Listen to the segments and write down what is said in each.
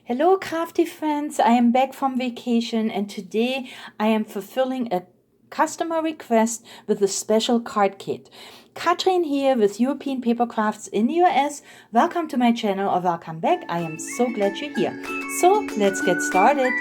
Hello, crafty friends. I am back from vacation and today I am fulfilling a customer request with a special card kit. Katrin here with European Paper Crafts in the US. Welcome to my channel or welcome back. I am so glad you're here. So let's get started.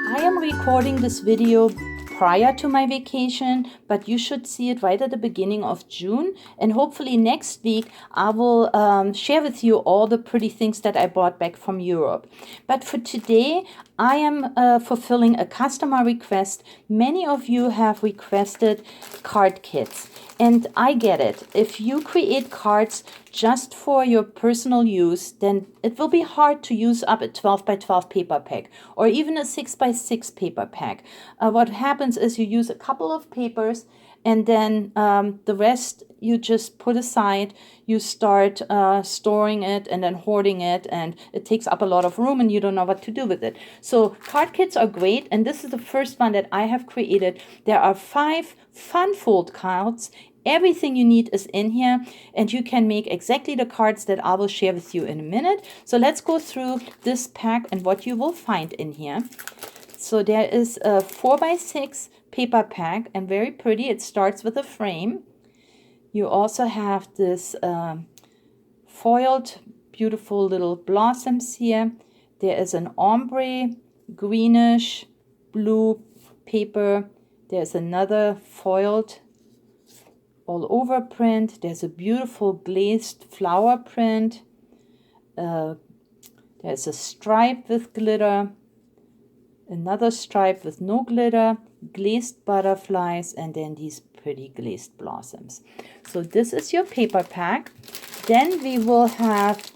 I am recording this video prior to my vacation, but you should see it right at the beginning of June, and hopefully next week I will share with you all the pretty things that I brought back from Europe. But for today I am fulfilling a customer request. Many of you have requested card kits, and I get it. If you create cards just for your personal use, then it will be hard to use up a 12 by 12 paper pack or even a 6 by 6 paper pack. What happens is you use a couple of papers and then the rest you just put aside. You start storing it and then hoarding it, and it takes up a lot of room and you don't know what to do with it. So card kits are great, and this is the first one that I have created. There are 5 fun fold cards. Everything you need is in here, and you can make exactly the cards that I will share with you in a minute. So let's go through this pack and what you will find in here. So there is a 4 by 6 paper pack, and very pretty. It starts with a frame. You also have this foiled beautiful little blossoms here. There is an ombre, greenish, blue paper. There's another foiled all over print. There's a beautiful glazed flower print. There's a stripe with glitter, another stripe with no glitter, glazed butterflies, and then these pretty glazed blossoms. So this is your paper pack. Then we will have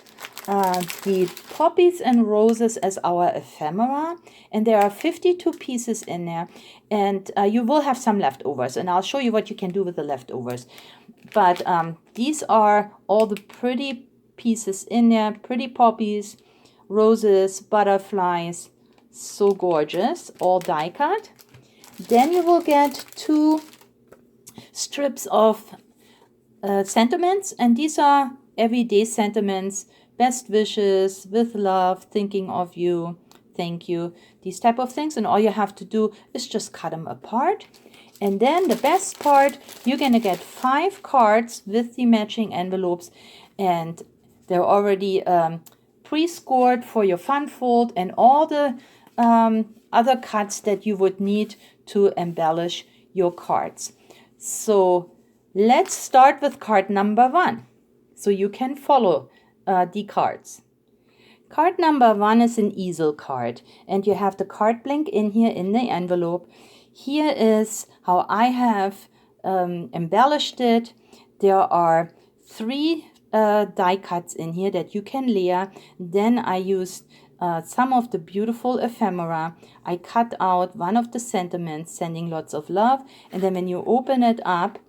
the Poppies and Roses as our ephemera, and there are 52 pieces in there, and you will have some leftovers, and I'll show you what you can do with the leftovers. But these are all the pretty pieces in there, pretty poppies, roses, butterflies, so gorgeous, all die cut. Then you will get 2 strips of sentiments, and these are everyday sentiments. Best wishes, with love, thinking of you, thank you, these type of things. And all you have to do is just cut them apart. And then the best part, you're going to get 5 cards with the matching envelopes, and they're already pre-scored for your fun fold and all the other cuts that you would need to embellish your cards. So let's start with card number 1, so you can follow the cards. Card number 1 is an easel card, and you have the card blank in here in the envelope. Here is how I have embellished it. There are 3 die cuts in here that you can layer. Then I used some of the beautiful ephemera. I cut out one of the sentiments, sending lots of love, and then when you open it up,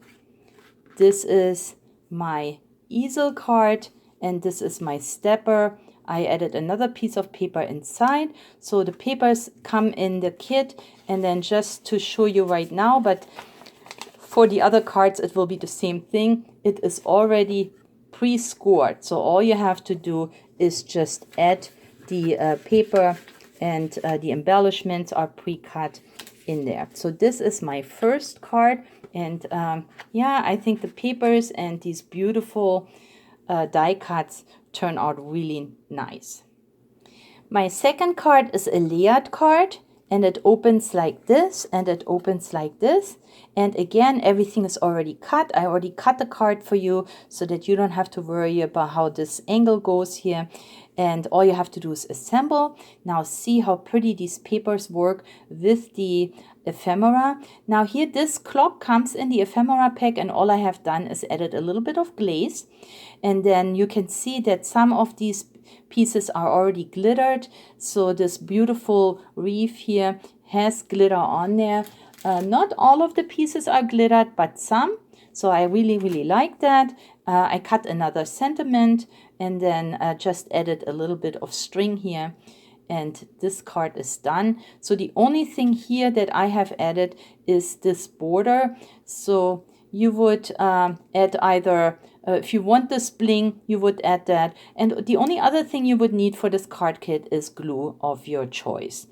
this is my easel card, and this is my stepper. I added another piece of paper inside, so the papers come in the kit. And then just to show you right now, but for the other cards it will be the same thing. It is already pre-scored, so all you have to do is just add the paper, and the embellishments are pre-cut in there. So this is my first card, and yeah, I think the papers and these beautiful die cuts turn out really nice. My second card is a layered card, and it opens like this, and it opens like this. And again, everything is already cut. I already cut the card for you so that you don't have to worry about how this angle goes here. And all you have to do is assemble. Now see how pretty these papers work with the ephemera. Now here, this clock comes in the ephemera pack, and all I have done is added a little bit of glaze. And then you can see that some of these pieces are already glittered. So this beautiful wreath here has glitter on there. Not all of the pieces are glittered, but some. So I really like that. I cut another sentiment, and then just added a little bit of string here. and this card is done. So the only thing here that I have added is this border. So you would add either, if you want this bling, you would add that. And the only other thing you would need for this card kit is glue of your choice.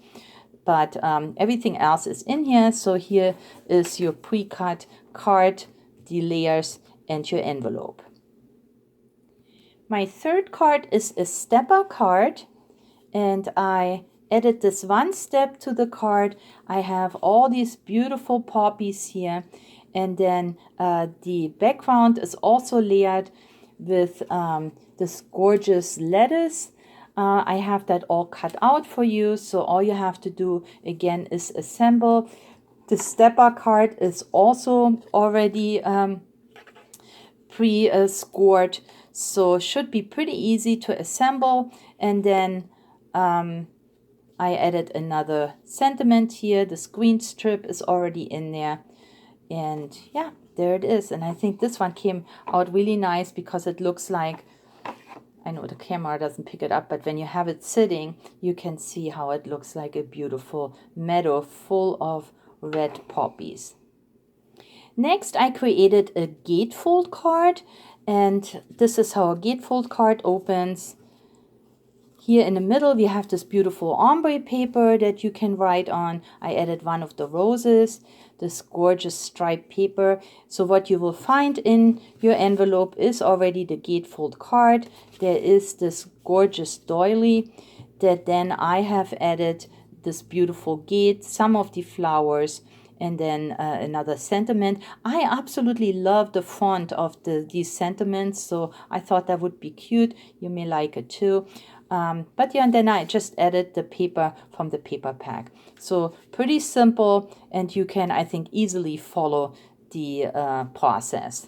But everything else is in here. So here is your pre-cut card, the layers, and your envelope. My third card is a stepper card, and I added this one step to the card. I have all these beautiful poppies here, and then the background is also layered with this gorgeous lettuce. I have that all cut out for you, so all you have to do again is assemble. The stepper card is also already pre-scored, so should be pretty easy to assemble. And then I added another sentiment here. The screen strip is already in there, and yeah, there it is. And I think this one came out really nice because it looks like, I know the camera doesn't pick it up, but when you have it sitting, you can see how it looks like a beautiful meadow full of red poppies. Next, I created a gatefold card, and this is how a gatefold card opens. Here in the middle, we have this beautiful ombre paper that you can write on. I added one of the roses, this gorgeous striped paper. So what you will find in your envelope is already the gatefold card. There is this gorgeous doily that then I have added this beautiful gate, some of the flowers, and then another sentiment. I absolutely love the font of these sentiments, so I thought that would be cute. You may like it too. But yeah, and then I just added the paper from the paper pack. So pretty simple, and you can, I think, easily follow the process.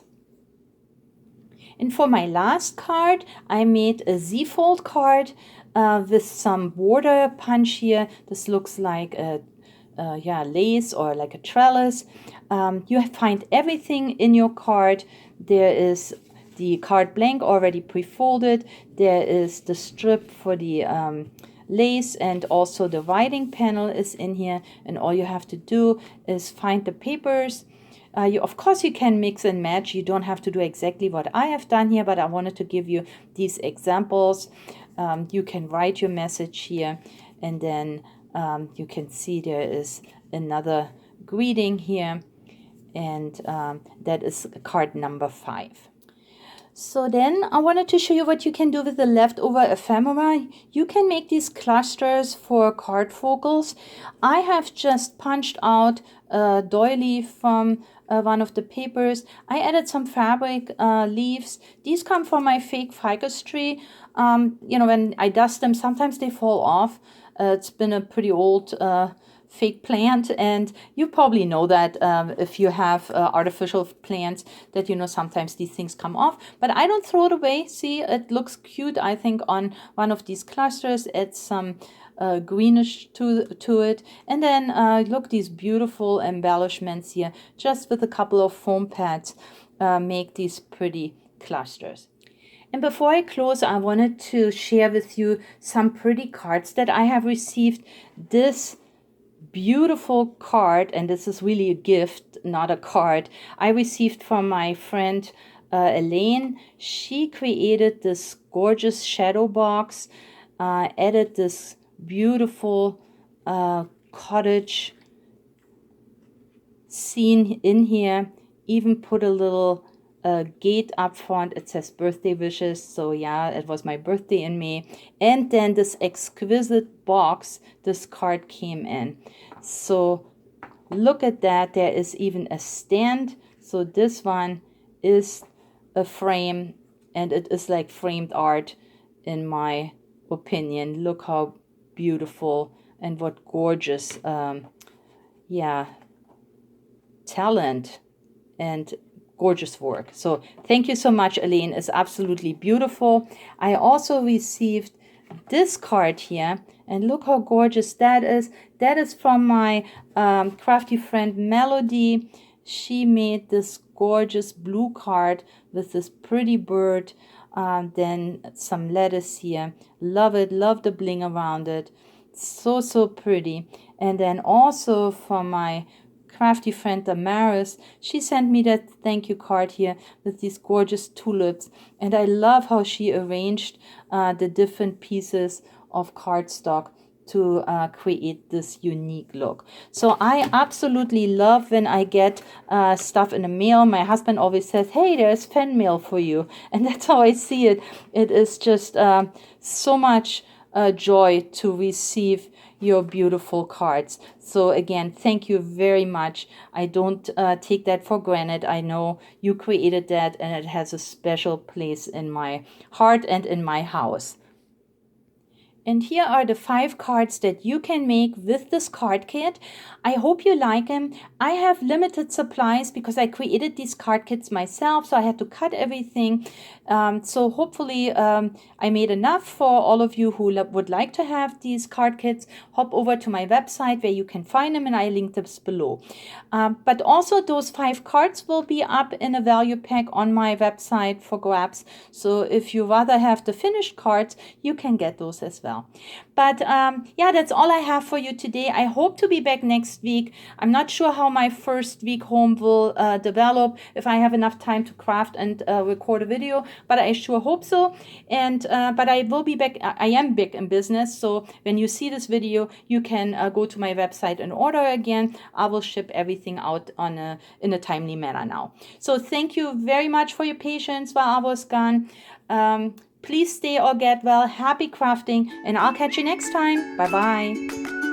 And for my last card, I made a Z-fold card with some border punch here. This looks like a lace or like a trellis. You find everything in your card. There is the card blank already pre-folded. There is the strip for the lace, and also the writing panel is in here. And all you have to do is find the papers. Of course, you can mix and match. You don't have to do exactly what I have done here, but I wanted to give you these examples. You can write your message here, and then you can see there is another greeting here, and that is card number 5. So then I wanted to show you what you can do with the leftover ephemera. You can make these clusters for card focals. I have just punched out a doily from one of the papers. I added some fabric leaves. These come from my fake ficus tree. When I dust them, sometimes they fall off. It's been a pretty old fake plant, and you probably know that if you have artificial plants, that sometimes these things come off, but I don't throw it away. See, it looks cute, I think, on one of these clusters. Add some greenish to it, and then look, these beautiful embellishments here, just with a couple of foam pads, make these pretty clusters. And before I close, I wanted to share with you some pretty cards that I have received. This beautiful card, and this is really a gift, not a card, I received from my friend Elaine. She created this gorgeous shadow box, added this beautiful cottage scene in here, even put a little gate up front. It says birthday wishes, so yeah, it was my birthday in May. And then this exquisite box this card came in. So look at that. There is even a stand. So this one is a frame, and it is like framed art in my opinion. Look how beautiful and what gorgeous talent and gorgeous work. So thank you so much, Elaine. It's absolutely beautiful. I also received this card here, and look how gorgeous that is. That is from my crafty friend Melody. She made this gorgeous blue card with this pretty bird, then some lettuce here. Love it, love the bling around it. It's so, so pretty. And then also for my crafty friend Damaris, she sent me that thank you card here with these gorgeous tulips. And I love how she arranged the different pieces of cardstock to create this unique look. So I absolutely love when I get stuff in the mail. My husband always says, hey, there's fan mail for you. And that's how I see it. It is just so much joy to receive your beautiful cards. So again, thank you very much. I don't take that for granted. I know you created that, and it has a special place in my heart and in my house. And here are the 5 cards that you can make with this card kit. I hope you like them. I have limited supplies because I created these card kits myself, so I had to cut everything. So hopefully I made enough for all of you who would like to have these card kits. Hop over to my website where you can find them, and I link this below. But also those 5 cards will be up in a value pack on my website for grabs. So if you rather have the finished cards, you can get those as well. But yeah, that's all I have for you today. I hope to be back next week. I'm not sure how my first week home will develop, if I have enough time to craft and record a video, but I sure hope so. And but I will be back. I am back in business, so when you see this video, you can go to my website and order again. I will ship everything out in a timely manner now. So thank you very much for your patience while I was gone. Please stay or get well. Happy crafting, and I'll catch you next time. Bye-bye.